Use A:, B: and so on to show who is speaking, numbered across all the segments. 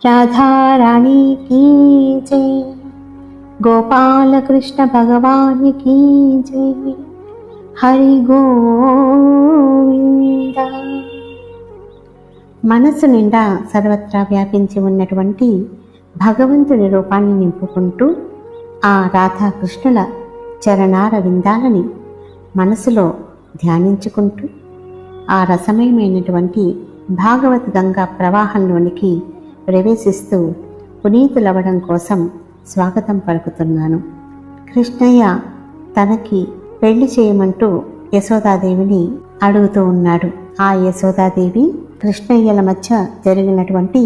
A: राधा रानी की जय, गोपाल कृष्ण भगवान की जय, హరి గోవింద. మనసు నిండా సర్వత్రా వ్యాపించి ఉన్నటువంటి భగవంతుని రూపాన్ని నింపుకుంటూ ఆ రాధాకృష్ణుల చరణార విందాలని మనసులో ధ్యానించుకుంటూ ఆ రసమయమైనటువంటి భాగవత గంగా ప్రవాహంలోనికి ప్రవేశిస్తూ పునీతులవ్వడం కోసం స్వాగతం పలుకుతున్నాను. కృష్ణయ్య తనకి పెళ్లి చేయమంటూ యశోదాదేవిని అడుగుతూ ఉన్నాడు. ఆ యశోదాదేవి కృష్ణయ్యల మధ్య జరిగినటువంటి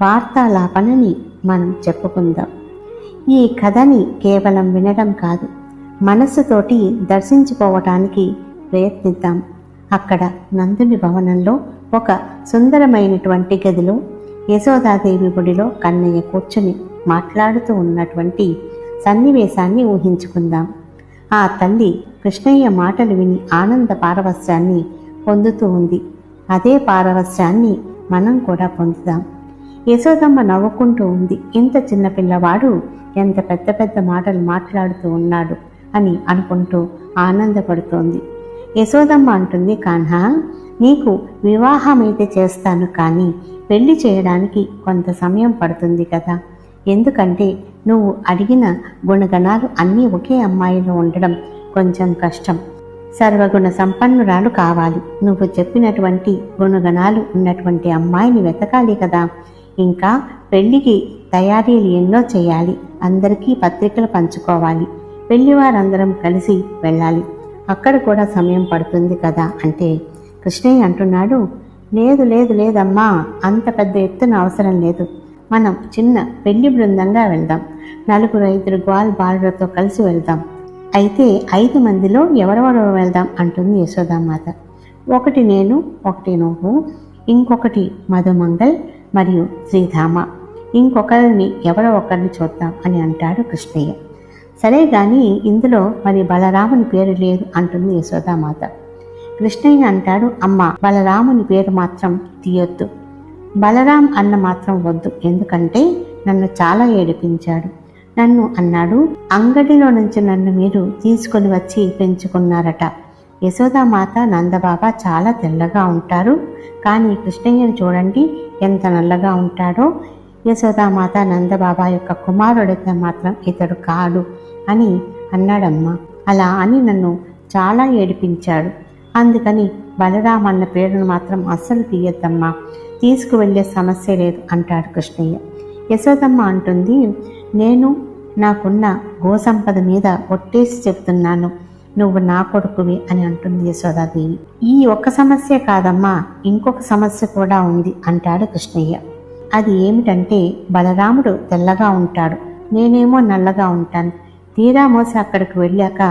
A: వార్తాలాపనని మనం చెప్పుకుందాం. ఈ కథని కేవలం వినడం కాదు, మనస్సుతోటి దర్శించుకోవటానికి ప్రయత్నిద్దాం. అక్కడ నందుని భవనంలో ఒక సుందరమైనటువంటి గదిలో యశోదాదేవి గుడిలో కన్నయ్య కూర్చుని మాట్లాడుతూ ఉన్నటువంటి సన్నివేశాన్ని ఊహించుకుందాం. ఆ తల్లి కృష్ణయ్య మాటలు విని ఆనంద పారవస్యాన్ని పొందుతూ ఉంది. అదే పారవస్యాన్ని మనం కూడా పొందుదాం. యశోదమ్మ నవ్వుకుంటూ ఉంది. ఇంత చిన్న పిల్లవాడు ఎంత పెద్ద పెద్ద మాటలు మాట్లాడుతూ ఉన్నాడు అని అనుకుంటూ ఆనందపడుతోంది. యశోదమ్మ అంటుంది, కాన్హా, నీకు వివాహమైతే చేస్తాను, కానీ పెళ్లి చేయడానికి కొంత సమయం పడుతుంది కదా. ఎందుకంటే నువ్వు అడిగిన గుణగణాలు అన్నీ ఒకే అమ్మాయిలో ఉండడం కొంచెం కష్టం. సర్వగుణ సంపన్నురాలు కావాలి. నువ్వు చెప్పినటువంటి గుణగణాలు ఉన్నటువంటి అమ్మాయిని వెతకాలి కదా. ఇంకా పెళ్లికి తయారీలు ఎన్నో చేయాలి. అందరికీ పత్రికలు పంచుకోవాలి. పెళ్లివారందరం కలిసి వెళ్ళాలి. అక్కడ కూడా సమయం పడుతుంది కదా అంటే కృష్ణయ్య అంటున్నాడు, లేదు లేదు లేదమ్మా, అంత పెద్ద ఎత్తున అవసరం లేదు. మనం చిన్న పెళ్లి బృందంగా వెళ్దాం. 4-5 గ్వాల్ బాలులతో కలిసి వెళ్దాం. అయితే 5 మందిలో ఎవరెవరో వెళ్దాం అంటుంది యశోదామాత. 1 నేను, 1 నువ్వు, ఇంకొకటి మధుమంగల్ మరియు శ్రీధామ, ఇంకొకరిని ఎవరో ఒకరిని చూద్దాం అని అంటాడు కృష్ణయ్య. సరే గాని ఇందులో మరి బలరాముని పేరు లేదు అంటుంది యశోదామాత. కృష్ణయ్య అంటాడు, అమ్మ, బలరాముని పేరు మాత్రం తీయొద్దు. బలరాం అన్న మాత్రం వద్దు. ఎందుకంటే నన్ను చాలా ఏడిపించాడు. నన్ను అన్నాడు, అంగడిలో నుంచి నన్ను మీరు తీసుకొని వచ్చి పెంచుకున్నారట. యశోదామాత, నందబాబా చాలా తెల్లగా ఉంటారు, కానీ కృష్ణయ్యను చూడండి ఎంత నల్లగా ఉంటాడో. యశోదామాత, నందబాబా యొక్క కుమారుడైతే మాత్రం ఇతడు కాడు అని అన్నాడమ్మా. అలా అని నన్ను చాలా ఏడిపించాడు. అందుకని బలరాం అన్న పేరును మాత్రం అస్సలు తీయద్దమ్మా, తీసుకువెళ్ళే సమస్య లేదు అంటాడు కృష్ణయ్య. యశోదమ్మ అంటుంది, నేను నాకున్న గోసంపద మీద ఒట్టేసి చెప్తున్నాను, నువ్వు నా కొడుకువి అని అంటుంది యశోదాదేవి. ఈ ఒక్క సమస్య కాదమ్మా, ఇంకొక సమస్య కూడా ఉంది అంటాడు కృష్ణయ్య. అది ఏమిటంటే, బలరాముడు తెల్లగా ఉంటాడు, నేనేమో నల్లగా ఉంటాను. తీరా మోసి అక్కడికి వెళ్ళాక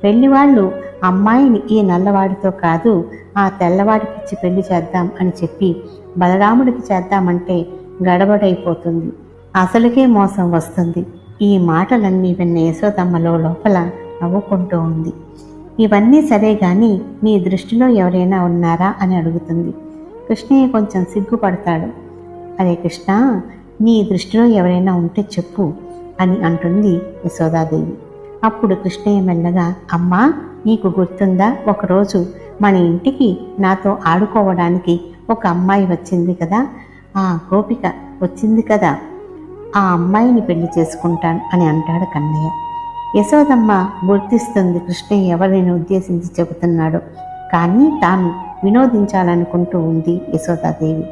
A: పెళ్లివాళ్ళు అమ్మాయిని ఈ నల్లవాడితో కాదు, ఆ తెల్లవాడికిచ్చి పెళ్లి చేద్దాం అని చెప్పి బలరాముడికి చేద్దామంటే గడబడైపోతుంది, అసలుకే మోసం వస్తుంది. ఈ మాటలన్నీ విన్న యశోదమ్మలో లోపల నవ్వుకుంటూ ఉంది. ఇవన్నీ సరే గాని నీ దృష్టిలో ఎవరైనా ఉన్నారా అని అడుగుతుంది. కృష్ణయ్య కొంచెం సిగ్గుపడతాడు. అరే కృష్ణ, నీ దృష్టిలో ఎవరైనా ఉంటే చెప్పు అని అంటుంది యశోదాదేవి. అప్పుడు కృష్ణయ్య మెల్లగా, అమ్మా, నీకు గుర్తుందా, ఒకరోజు మన ఇంటికి నాతో ఆడుకోవడానికి ఒక అమ్మాయి వచ్చింది కదా, ఆ గోపిక వచ్చింది కదా, ఆ అమ్మాయిని పెళ్లి చేసుకుంటాను అని అంటాడు కన్నయ్య. యశోదమ్మ గుర్తిస్తుంది కృష్ణయ్య ఎవరిని ఉద్దేశించి చెబుతున్నాడు, కానీ తాను వినోదించాలనుకుంటూ ఉంది యశోదాదేవి.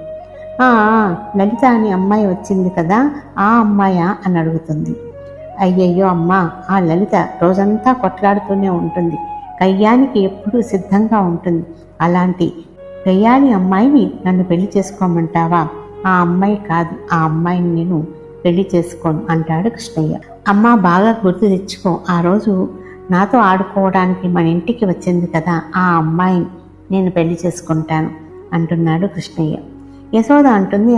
A: లలిత అని అమ్మాయి వచ్చింది కదా, ఆ అమ్మాయా అని అడుగుతుంది. అయ్యయ్యో అమ్మా, ఆ లలిత రోజంతా కొట్లాడుతూనే ఉంటుంది, కయ్యానికి ఎప్పుడూ సిద్ధంగా ఉంటుంది. అలాంటి గయ్యాలి అమ్మాయిని నన్ను పెళ్లి చేసుకోమంటావా? ఆ అమ్మాయి కాదు, ఆ అమ్మాయిని నేను పెళ్లి చేసుకోను అంటాడు కృష్ణయ్య. అమ్మా, బాగా గుర్తు తెచ్చుకో, ఆ రోజు నాతో ఆడుకోవడానికి మన ఇంటికి వచ్చింది కదా, ఆ అమ్మాయిని నేను పెళ్లి చేసుకుంటాను అంటున్నాడు కృష్ణయ్య. యశోద అంటుంది,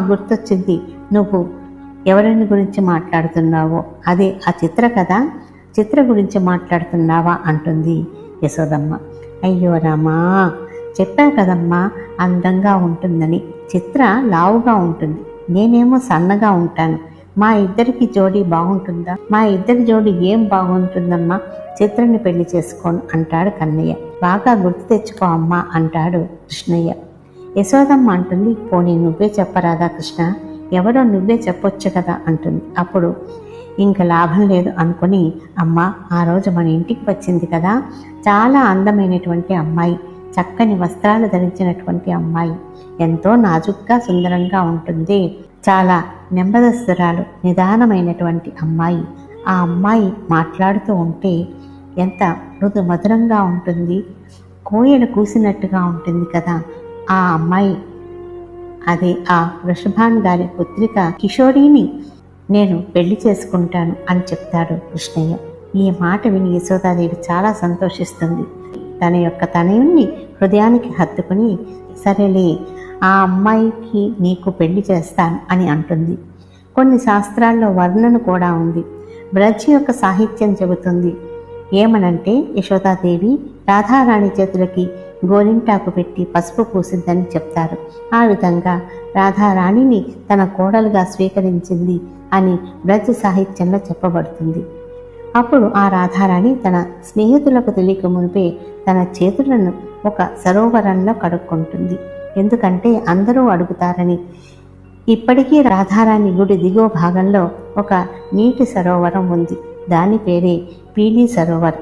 A: గుర్తొచ్చింది, నువ్వు ఎవరిని గురించి మాట్లాడుతున్నావో అదే ఆ చిత్ర కదా, చిత్ర గురించి మాట్లాడుతున్నావా అంటుంది యశోదమ్మ. అయ్యో రామా, చెప్పా కదమ్మా అందంగా ఉంటుందని. చిత్ర లావుగా ఉంటుంది, నేనేమో సన్నగా ఉంటాను. మా ఇద్దరికి జోడీ బాగుంటుందా? మా ఇద్దరి జోడీ ఏం బాగుంటుందమ్మా, చిత్రని పెళ్లి చేసుకోను అంటాడు కన్నయ్య. బాగా గుర్తు తెచ్చుకో అమ్మా అంటాడు కృష్ణయ్య. యశోదమ్మ అంటుంది, పోనీ నువ్వే చెప్పరాదా కృష్ణ, ఎవరో నువ్వే చెప్పొచ్చు కదా అంటుంది. అప్పుడు ఇంక లాభం లేదు అనుకుని, అమ్మ ఆ రోజు మన ఇంటికి వచ్చింది కదా, చాలా అందమైనటువంటి అమ్మాయి, చక్కని వస్త్రాలు ధరించినటువంటి అమ్మాయి, ఎంతో నాజుగ్గా సుందరంగా ఉంటుంది, చాలా నెమ్మదస్తురాలు, నిదానమైనటువంటి అమ్మాయి. ఆ అమ్మాయి మాట్లాడుతూ ఉంటే ఎంత మృదు మధురంగా ఉంటుంది, కోయలు కూసినట్టుగా ఉంటుంది కదా ఆ అమ్మాయి. అదే ఆ వృషభాన్ గారి పుత్రిక కిషోరిని నేను పెళ్లి చేసుకుంటాను అని చెప్తాడు కృష్ణయ్య. ఈ మాట విని యశోదాదేవి చాలా సంతోషిస్తుంది. తన యొక్క తనయుణ్ణి హృదయానికి హత్తుకుని, సరేలే ఆ అమ్మాయికి నీకు పెళ్లి చేస్తాను అని అంటుంది. కొన్ని శాస్త్రాల్లో వర్ణన కూడా ఉంది. బ్రజ్ యొక్క సాహిత్యం చెబుతుంది. ఏమనంటే, యశోదాదేవి రాధారాణి చేతులకి గోరింటాకు పెట్టి పసుపు పూసిందని చెప్తారు. ఆ విధంగా రాధారాణిని తన కోడలుగా స్వీకరించింది అని బ్రజ్ సాహిత్యంలో చెప్పబడుతుంది. అప్పుడు ఆ రాధారాణి తన స్నేహితులకు తెలియక మునిపే తన చేతులను ఒక సరోవరంలో కడుక్కుంటుంది. ఎందుకంటే అందరూ అడుగుతారని. ఇప్పటికీ రాధారాణి గుడి దిగువ భాగంలో ఒక నీటి సరోవరం ఉంది. దాని పేరే పీలీ సరోవర్.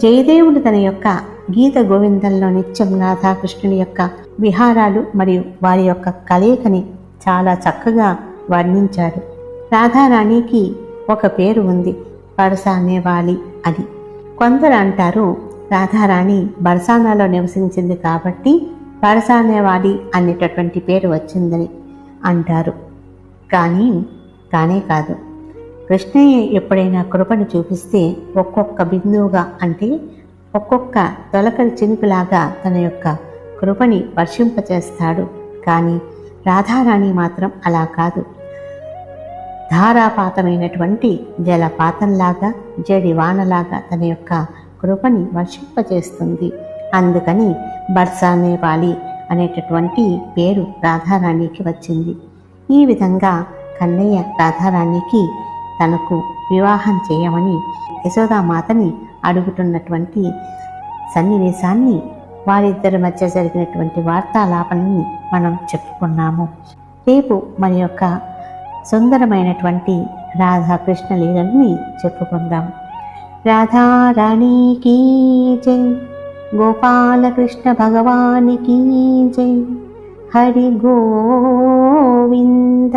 A: జయదేవుడు తన యొక్క గీత గోవిందంలో నిత్యం రాధాకృష్ణుని యొక్క విహారాలు మరియు వారి యొక్క కలయికని చాలా చక్కగా వర్ణించాడు. రాధారాణికి ఒక పేరు ఉంది, బర్సానేవాలి అని. కొందరు అంటారు రాధారాణి బర్సానాలో నివసించింది కాబట్టి బర్సానేవాలి అనేటటువంటి పేరు వచ్చిందని అంటారు. కానే కాదు. కృష్ణయ్య ఎప్పుడైనా కృపను చూపిస్తే ఒక్కొక్క బిందువుగా, అంటే ఒక్కొక్క తొలకరి చినుకులాగా తన యొక్క కృపని వర్షింపచేస్తాడు. కానీ రాధారాణి మాత్రం అలా కాదు. ధారాపాతమైనటువంటి జలపాతంలాగా, జడి వానలాగా తన యొక్క కృపని వర్షింపచేస్తుంది. అందుకని బర్సానేవాలి అనేటటువంటి పేరు రాధారాణికి వచ్చింది. ఈ విధంగా కన్నయ్య రాధారాణికి తనకు వివాహం చేయమని యశోదామాతని అడుగుతున్నటువంటి సన్నివేశాన్ని, వారిద్దరి మధ్య జరిగినటువంటి వార్తాలాపనని మనం చెప్పుకున్నాము. రేపు మన యొక్క సుందరమైనటువంటి రాధాకృష్ణ లీలని చెప్పుకుందాం. రాధారాణికి జై, గోపాలకృష్ణ భగవానికి జై, హరి గోవింద.